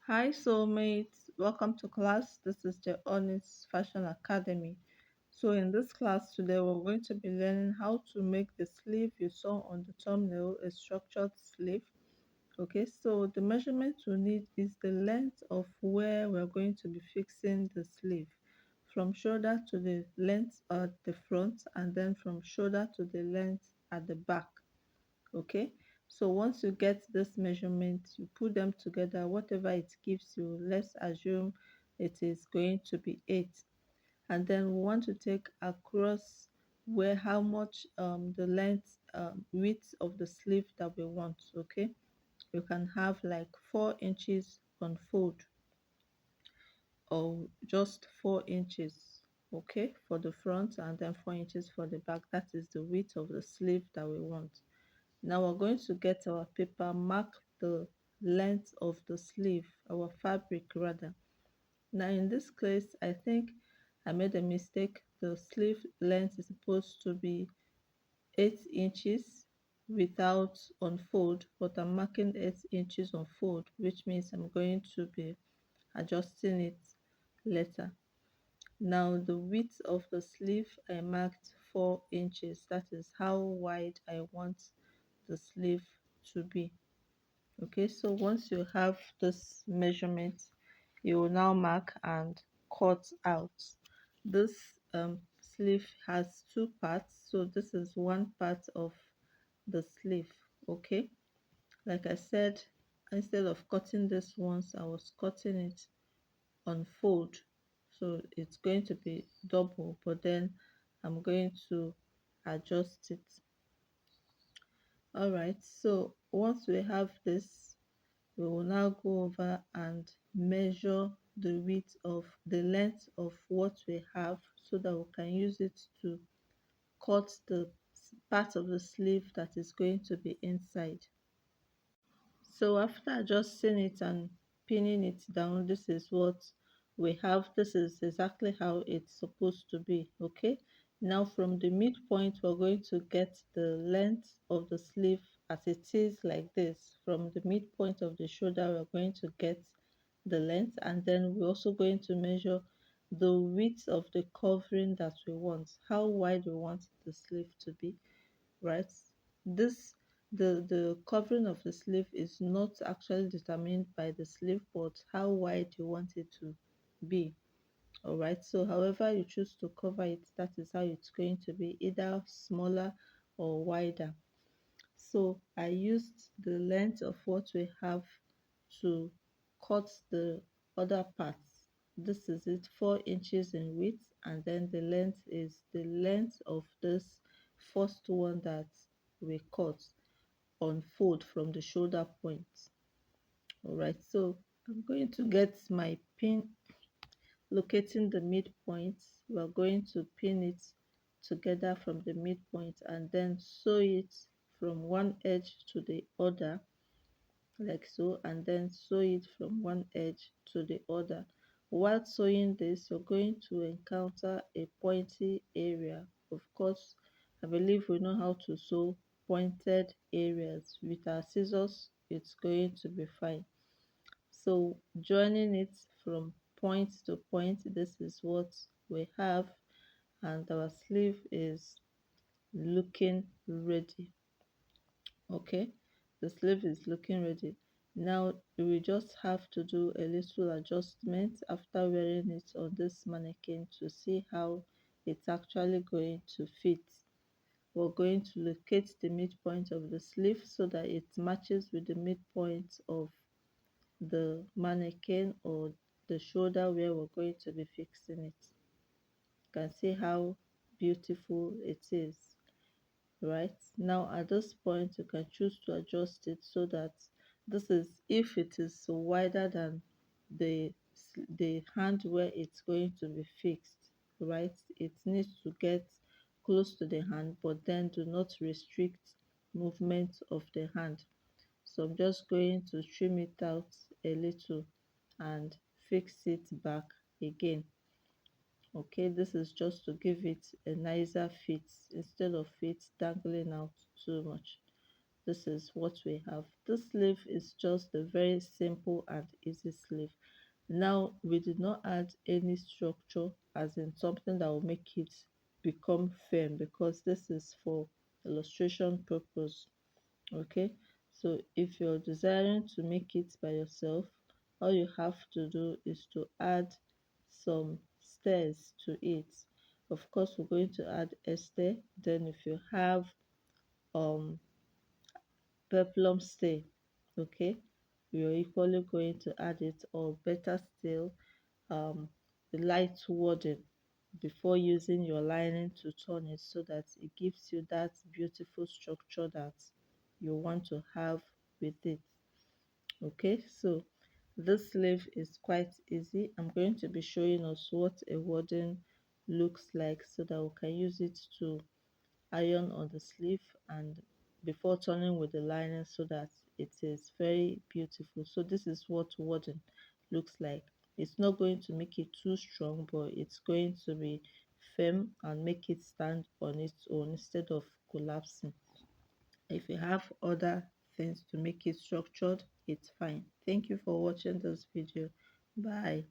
Hi, soulmates. Welcome to class. This is the Honest Fashion Academy. So, in this class today, we're going to be learning how to make the sleeve you saw on the thumbnail a structured sleeve. Okay, so the measurement we need is the length of where we're going to be fixing the sleeve from shoulder to the length at the front, and then from shoulder to the length at the back. Okay, so once you get this measurement, you put them together, whatever it gives you. Let's assume it is going to be 8, and then we want to take across where how much the length width of the sleeve that we want. Okay, you can have like 4 inches on fold, or just 4 inches, okay, for the front, and then 4 inches for the back. That is the width of the sleeve that we want. Now we're going to get our paper, mark the length of the sleeve, our fabric rather. Now in this case, I think I made a mistake. The sleeve length is supposed to be 8 inches without unfold, but I'm marking 8 inches unfold, which means I'm going to be adjusting it later. Now the width of the sleeve, I marked 4 inches. That is how wide I want the sleeve to be. Okay, so once you have this measurement, you will now mark and cut out. This sleeve has two parts, so this is one part of the sleeve. Okay, like I said, instead of cutting this once, I was cutting it on fold, so it's going to be double, but then I'm going to adjust it. All right, so once we have this, we will now go over and measure the width of the length of what we have, so that we can use it to cut the part of the sleeve that is going to be inside. So after adjusting it and pinning it down, this is what we have. This is exactly how it's supposed to be. Okay, now from the midpoint, we're going to get the length of the sleeve as it is, like this. From the midpoint of the shoulder, we're going to get the length, and then we're also going to measure the width of the covering that we want, how wide we want the sleeve to be, right? This the covering of the sleeve is not actually determined by the sleeve, but how wide you want it to be. All right, so however you choose to cover it, that is how it's going to be, either smaller or wider. So I used the length of what we have to cut the other parts. This is it, 4 inches in width, and then the length is the length of this first one that we cut on fold from the shoulder point. All right, so I'm going to get my pin, locating the midpoint. We're going to pin it together from the midpoint, and then sew it from one edge to the other, like so, and then sew it from one edge to the other. While sewing this, you're going to encounter a pointy area. Of course, I believe we know how to sew pointed areas. With our scissors, it's going to be fine. So joining it from point to point, this is what we have, and our sleeve is looking ready. Okay, the sleeve is looking ready. Now we just have to do a little adjustment after wearing it on this mannequin to see how it's actually going to fit. We're going to locate the midpoint of the sleeve so that it matches with the midpoint of the mannequin or the shoulder where we're going to be fixing it. You can see how beautiful it is. Right now, at this point, you can choose to adjust it so that this is, if it is wider than the the hand where it's going to be fixed, right, it needs to get close to the hand, but then do not restrict movement of the hand. So I'm just going to trim it out a little and fix it back again. Okay, this is just to give it a nicer fit instead of it dangling out too much. this is what we have. This sleeve is just a very simple and easy sleeve. Now we did not add any structure, as in something that will make it become firm, because this is for illustration purpose. Okay, so if you're desiring to make it by yourself, all you have to do is to add some stairs to it. Of course, we're going to add a stair. Then if you have um peplum stay, okay, you're equally going to add it, or better still, the light wording before using your lining to turn it, so that it gives you that beautiful structure that you want to have with it. Okay, so this sleeve is quite easy. I'm going to be showing us what a wording looks like, so that we can use it to iron on the sleeve and before turning with the lining, so that it is very beautiful. So this is what wording looks like. It's not going to make it too strong, but it's going to be firm and make it stand on its own instead of collapsing. If you have other things to make it structured, it's fine. Thank you for watching this video. Bye.